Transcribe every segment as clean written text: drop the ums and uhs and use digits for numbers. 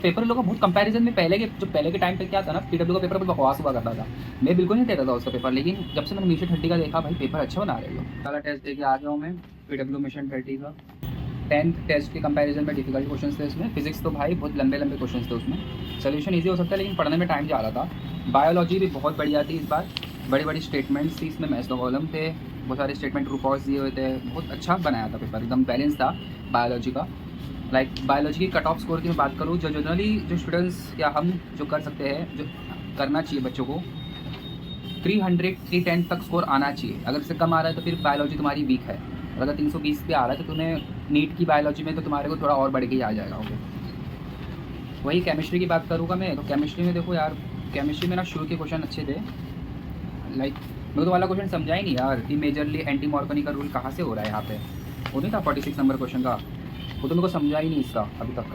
Paper लोगों का बहुत कंपैरिजन में पहले के टाइम पे क्या था ना, पीडब्ल्यू का पेपर बहुत बकवास हुआ करता था। मैं बिल्कुल नहीं देता था उसका पेपर, लेकिन जब से मैंने मिशन 30 का देखा, भाई पेपर अच्छा बना रहे लोग। पहला टेस्ट देके आ गया हूँ मैं पीडब्ल्यू मिशन 30 का। 10th टेस्ट के कंपैरिजन में डिफिकल्ट क्वेश्चन थे इसमें। फिजिक्स तो भाई बहुत लंबे लंबे क्वेश्चन थे उसमें, सोल्यूशन ईजी हो सकता है लेकिन पढ़ने में टाइम जा रहा था। बायोलॉजी भी बहुत बढ़िया थी इस बार, बड़ी बड़ी स्टेटमेंट्स थी इसमें, मैथ्स कॉलम थे, बहुत सारे स्टेटमेंट ट्रू फॉल्स दिए हुए थे। बहुत अच्छा बनाया था पेपर, एकदम बैलेंस था बायोलॉजी का। बायोलॉजी की कट ऑफ स्कोर की मैं बात करूँ, जो जनरली जो स्टूडेंट्स या हम जो कर सकते हैं, जो करना चाहिए बच्चों को, 300 310 तक स्कोर आना चाहिए। अगर इससे कम आ रहा है तो फिर बायोलॉजी तुम्हारी वीक है, और अगर 320 पे आ रहा है तो तुम्हें नीट की बायोलॉजी में तो तुम्हारे को थोड़ा और बढ़ के ही आ जाएगा। ओके, वही केमिस्ट्री की बात करूँगा मैं, तो केमिस्ट्री में देखो यार, केमिस्ट्री में ना शुरू के क्वेश्चन अच्छे थे। मेरे को वाला क्वेश्चन समझा ही नहीं यार कि मेजरली एंटी मॉर्कनी का रूल कहाँ से हो रहा है यहाँ पे। वो नहीं था 46 नंबर क्वेश्चन का, वो तो मेरे को समझा ही नहीं इसका अभी तक।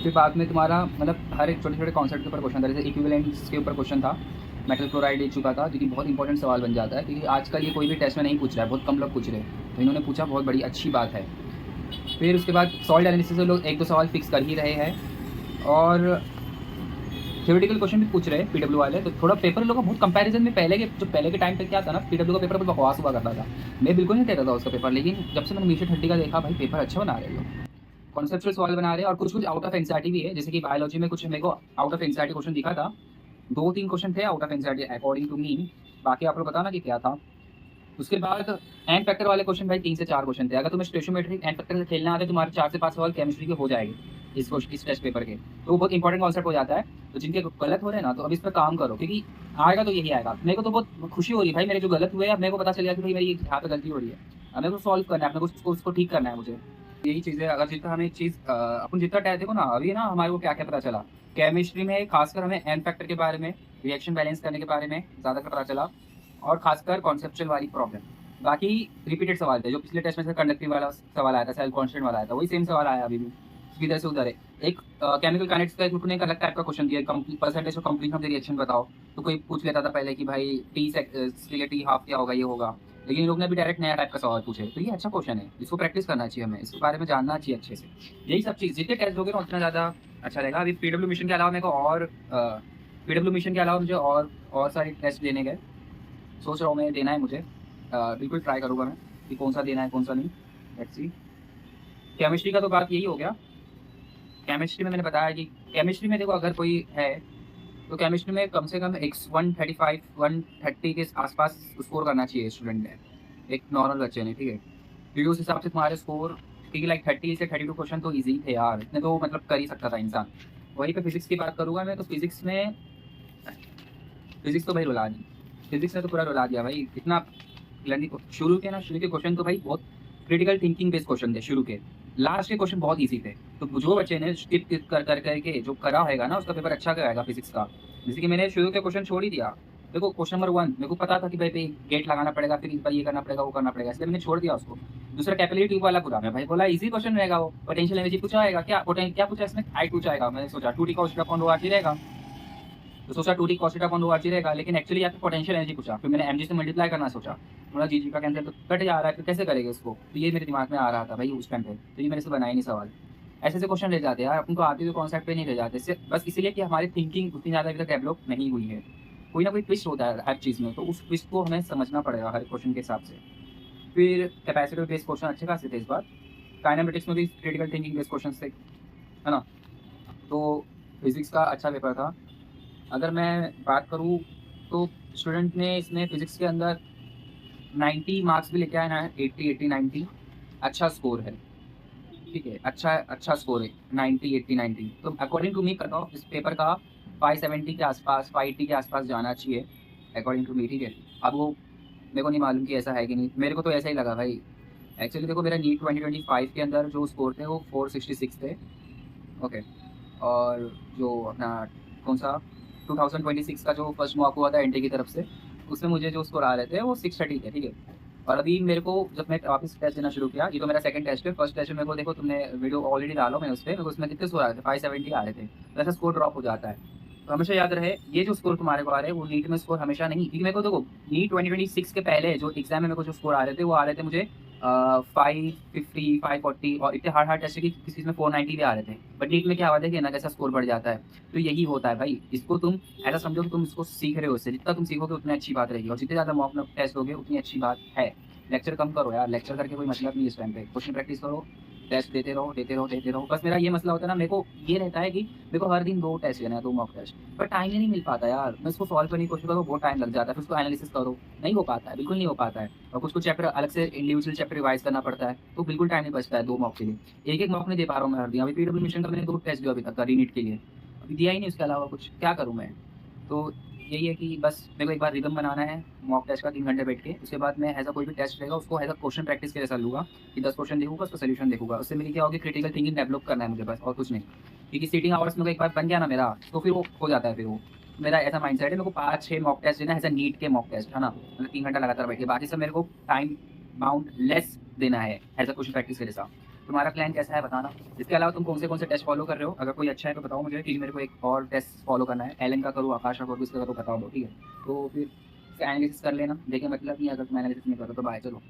फिर बाद में तुम्हारा मतलब हर एक छोटे छोटे कॉन्सेप्ट के ऊपर क्वेश्चन था, जैसे इक्विवेलेंट्स के ऊपर क्वेश्चन था, मेटल क्लोराइड दे चुका था, जो कि बहुत इंपॉर्टेंट सवाल बन जाता है, क्योंकि आजकल ये कोई भी टेस्ट में नहीं पूछ रहा है, बहुत कम लोग पूछ रहे हैं, तो इन्होंने पूछा, बहुत बड़ी अच्छी बात है। फिर उसके बाद सॉल्ट एनालिसिस से लोग एक दो सवाल फिक्स कर ही रहे हैं, और थ्योरेटिकल क्वेश्चन भी पूछ रहे हैं पीडब्ल्यू वाले। तो थोड़ा पेपर लोगों का बहुत कंपैरिजन में पहले के टाइम पे क्या था ना, पीडब्ल्यू का पेपर बहुत बकवास हुआ करता था। मैं बिल्कुल नहीं देता था उसका पेपर, लेकिन जब से मैंने मिशन 30 का देखा, भाई पेपर अच्छा बना रहे लोग, कॉन्सेप्चुअल सवाल बना रहे हैं, और कुछ कुछ आउट ऑफ एनसीईआरटी भी है। जैसे कि बायोलॉजी में कुछ मेरे को आउट ऑफ एनसीईआरटी क्वेश्चन दिखा था, 2-3 क्वेश्चन थे out of NCERT according to me. बाकी आप लोग बताना कि क्या था। उसके बाद एंड फैक्टर वाले क्वेश्चन भाई 3 से 4 क्वेश्चन थे। अगर तुम्हें स्टोइचियोमेट्रिक एंड फैक्टर से खेलना आता है, तुम्हारे 4 से 5 सवाल केमिस्ट्री के हो जाएंगे इस टेस्ट पेपर के, तो वो बहुत इंपॉर्टेंट कॉन्सेप्ट हो जाता है। तो जिनके गलत हो रहे हैं ना, तो अब इस पर काम करो, क्योंकि आएगा तो यही आएगा। मेरे को तो बहुत खुशी हो रही है भाई, मेरे जो गलत हुए, अब मेरे को पता चल गया कि भाई मेरी यहाँ पे गलती हो रही है, अब मेरे को सॉल्व करना है, अपने को उसको ठीक करना है मुझे। यही चीज़ है। अगर जितना हमें चीज़ अपन जितना टाइम देखो ना, अभी ना हमारे को क्या क्या पता चला केमिस्ट्री में, खासकर हमें एन फैक्टर के बारे में, रिएक्शन बैलेंस करने के बारे में ज़्यादा पता चला, और खासकर कॉन्सेप्चुअल वाली प्रॉब्लम। बाकी रिपीटेड सवाल थे, जो पिछले टेस्ट में से कंडक्टिव वाला सवाल आया था, सेल्फ कॉन्स्टेंट वाला आया था, वही सेम सवाल आया अभी भी, इधर से उधर है। एक केमिकल काइनेटिक्स का एक अलग टाइप का क्वेश्चन दिया, percentage of completion of the reaction बताओ। तो कोई पूछ लेता था पहले कि भाई टी हाफ क्या होगा, ये होगा, लेकिन इन लोग ने भी डायरेक्ट नया टाइप का सवाल पूछे। तो ये अच्छा क्वेश्चन है, इसको प्रैक्टिस करना चाहिए, हमें इसके बारे में जानना चाहिए अच्छे से। यही सब चीज़ जितने टेस्ट होगे ना, उतना ज़्यादा अच्छा रहेगा। अभी पीडब्ल्यू मिशन के अलावा मेरे को और पीडब्ल्यू मिशन के अलावा मुझे और सारे टेस्ट लेने गए, सोच रहा हूँ मैं देना है मुझे। बिल्कुल ट्राई करूँगा मैं कि कौन सा देना है कौन सा नहीं। Let's see. केमिस्ट्री का तो बात यही हो गया। केमिस्ट्री में मैंने बताया कि केमिस्ट्री में देखो, अगर कोई है तो केमिस्ट्री में कम से कम एक 135 130 के आसपास स्कोर करना चाहिए स्टूडेंट ने, एक नॉर्मल बच्चे ने, ठीक है, क्योंकि उस हिसाब से तुम्हारे स्कोर, क्योंकि लाइक 30 से 32 क्वेश्चन तो ईजी थे यार, इतने तो मतलब कर ही सकता था इंसान। वहीं पे फिजिक्स की बात करूँगा मैं, तो फिजिक्स तो भाई रुला दी, फिजिक्स ने तो पूरा रुला दिया भाई। इतना शुरू के क्वेश्चन तो भाई बहुत क्रिटिकल थिंकिंग बेस्ड क्वेश्चन थे शुरू के, लास्ट के क्वेश्चन बहुत इजी थे। तो जो बच्चे ने स्किप कर कर करके जो करा होगा ना, उसका पेपर अच्छा कराएगा फिजिक्स का। जैसे कि मैंने शुरू के क्वेश्चन छोड़ ही दिया। देखो क्वेश्चन नंबर 1 मेरे को पता था कि भाई गेट लगाना पड़ेगा, फिर इस पर ये करना पड़ेगा, वो करना पड़ेगा, इसलिए मैंने छोड़ दिया उसको। दूसरा कैपिलरी ट्यूब वाला पूरा मैं भाई बोला इजी क्वेश्चन रहेगा, वो पोटेंशियल एनर्जी पूछा आएगा, क्या पूछा इसमें, हाइट पूछा आएगा। मैंने सोचा 2t cos theta upon rho RT रहेगा, तो सोचा 2t cos theta upon rho RT रहेगा, लेकिन एक्चुअली यहाँ पे पोटेंशियल एनर्जी पूछा। फिर मैंने mg से मल्टीप्लाई करना सोचा, बोला जी का कैंसिल तो कट जा रहा है, फिर कैसे करेंगे इसको। तो ये मेरे दिमाग में आ रहा था भाई उस टाइम पे, तो ये मैंने से बनाया नहीं सवाल। ऐसे ऐसे क्वेश्चन ले जाते हैं यार, अपन को आते हुए कॉन्सेप्ट पे नहीं ले जाते, बस इसलिए कि हमारी थिंकिंग उतनी ज़्यादा अभी तक डेवलप नहीं हुई है। कोई ना कोई ट्विस्ट होता है हर चीज़ में, तो उस ट्विस्ट को हमें समझना पड़ेगा हर क्वेश्चन के हिसाब से। फिर कैपेसिटर बेस्ड क्वेश्चन अच्छे खासे थे इस बार। काइनेमेटिक्स में भी क्रिटिकल थिंकिंग बेस्ड क्वेश्चन थे, है ना। तो फिजिक्स का अच्छा पेपर था। अगर मैं बात करूँ तो स्टूडेंट ने इसमें फिजिक्स के अंदर 90 मार्क्स भी लेके आए ना, 80 90 अच्छा स्कोर है, ठीक है, अच्छा स्कोर है 90 80 90। तो according to me cut off इस पेपर का 570 के आसपास, 580 के आसपास जाना चाहिए अकॉर्डिंग टू मी, ठीक है। अब वो मेरे को नहीं मालूम कि ऐसा है कि नहीं, मेरे को तो ऐसा ही लगा भाई। एक्चुअली देखो मेरा नीट 2025 के अंदर जो स्कोर थे वो 466 थे, ओके। और जो अपना कौन सा 2026 का जो फर्स्ट मॉक हुआ था एनटी की तरफ से, उसमें मुझे जो स्कोर आ रहे थे वो 630 थे, ठीक है। और अभी मेरे को जब मैं वापस टेस्ट देना शुरू किया, ये तो मेरा सेकंड टेस्ट है, फर्स्ट टेस्ट में मेरे को देखो तुमने वीडियो ऑलरेडी डालो मैंने उस पर, मेरे को उसमें कितने स्कोर आ रहे थे, 570 आ रहे थे। तो ऐसा स्कोर ड्रॉप हो जाता है। तो हमेशा याद रहे, ये जो स्कोर तुम्हारे को आ रहे हैं वो नीट में स्कोर हमेशा नहीं, क्योंकि मेरे को देखो नीट 2026 के पहले जो एग्जाम में मेरे को जो स्कोर आ रहे थे वो आ रहे थे मुझे 550 540 और इतने हार्ड हार्ड टेस्ट कि किसी में 490 भी आ रहे थे। बट नीट में क्या हुआ था कि ना कैसा स्कोर बढ़ जाता है। तो यही होता है भाई, इसको तुम ऐसा समझो कि तुम इसको सीख रहे हो, इससे जितना तुम सीखोगे उतनी अच्छी बात रहेगी, और जितने ज़्यादा मॉक टेस्ट होगे उतनी अच्छी बात है। लेक्चर कम करो यार, लेक्चर करके कोई मतलब नहीं इस टाइम पे, क्वेश्चन प्रैक्टिस करो, टेस्ट देते रहो देते रहो देते रहो। बस मेरा ये मसला होता है ना, मेरे को ये रहता है कि मेरे को हर दिन 2 टेस्ट लेना है, 2 मॉक टेस्ट, पर टाइम ही नहीं मिल पाता यार। मैं इसको सॉल्व करने की कोशिश करूँ, बहुत टाइम लग जाता है, फिर उसको एनालिसिस करो, नहीं हो पाता है, बिल्कुल नहीं हो पाता है। और कुछ चैप्टर अलग से इंडिविजुअल चैप्टर रिवाइज करना पड़ता है, तो बिल्कुल टाइम नहीं बचता है 2 मॉक के लिए। एक-एक मॉक नहीं दे पा रहा हूँ मैं हर दिन। अभी पीडब्ल्यू मिशन का मैंने 2 टेस्ट दिया अभी तक रीनीट के लिए, अभी दिया ही नहीं उसके अलावा कुछ, क्या करूँ मैं? तो यही है कि बस मेरे को एक बार रिदम बनाना है मॉक टेस्ट का 3 घंटे बैठ के, उसके बाद मैं ऐसा कोई भी टेस्ट रहेगा उसको एज़ अ क्वेश्चन प्रैक्टिस के जैसा लूँगा कि 10 क्वेश्चन देखूँगा, उसका सॉल्यूशन देखूँगा। उससे मेरी क्या होगी, क्रिटिकल थिंकिंग डेवलप करना है मुझे बस, और कुछ नहीं। क्योंकि सीटिंग आवर्स मेरे को एक बार बन गया ना मेरा, तो फिर वो हो जाता है फिर वो। मेरा ऐसा माइंडसेट है, मेरे को 5-6 मॉक टेस्ट देना है एज़ अ नीट के मॉक टेस्ट, है ना? मतलब 3 घंटा लगातार बैठ के, बाकी सब मेरे को टाइम बाउंड लेस देना है एज़ अ क्वेश्चन प्रैक्टिस के जैसा। तुम्हारा प्लान कैसा है बताना? इसके अलावा तुम कौन से टेस्ट फॉलो कर रहे हो? अगर कोई अच्छा है तो बताओ मुझे, क्योंकि मेरे को एक और टेस्ट फॉलो करना है। एलन का करूँ, आकाश का करूँ, इसका करूँ, बताओ दो, ठीक है? तो फिर इसका एनालिसिस कर लेना, देखें मतलब नहीं, अगर तुम एनालिसिस नहीं करो तो बाय, चलो।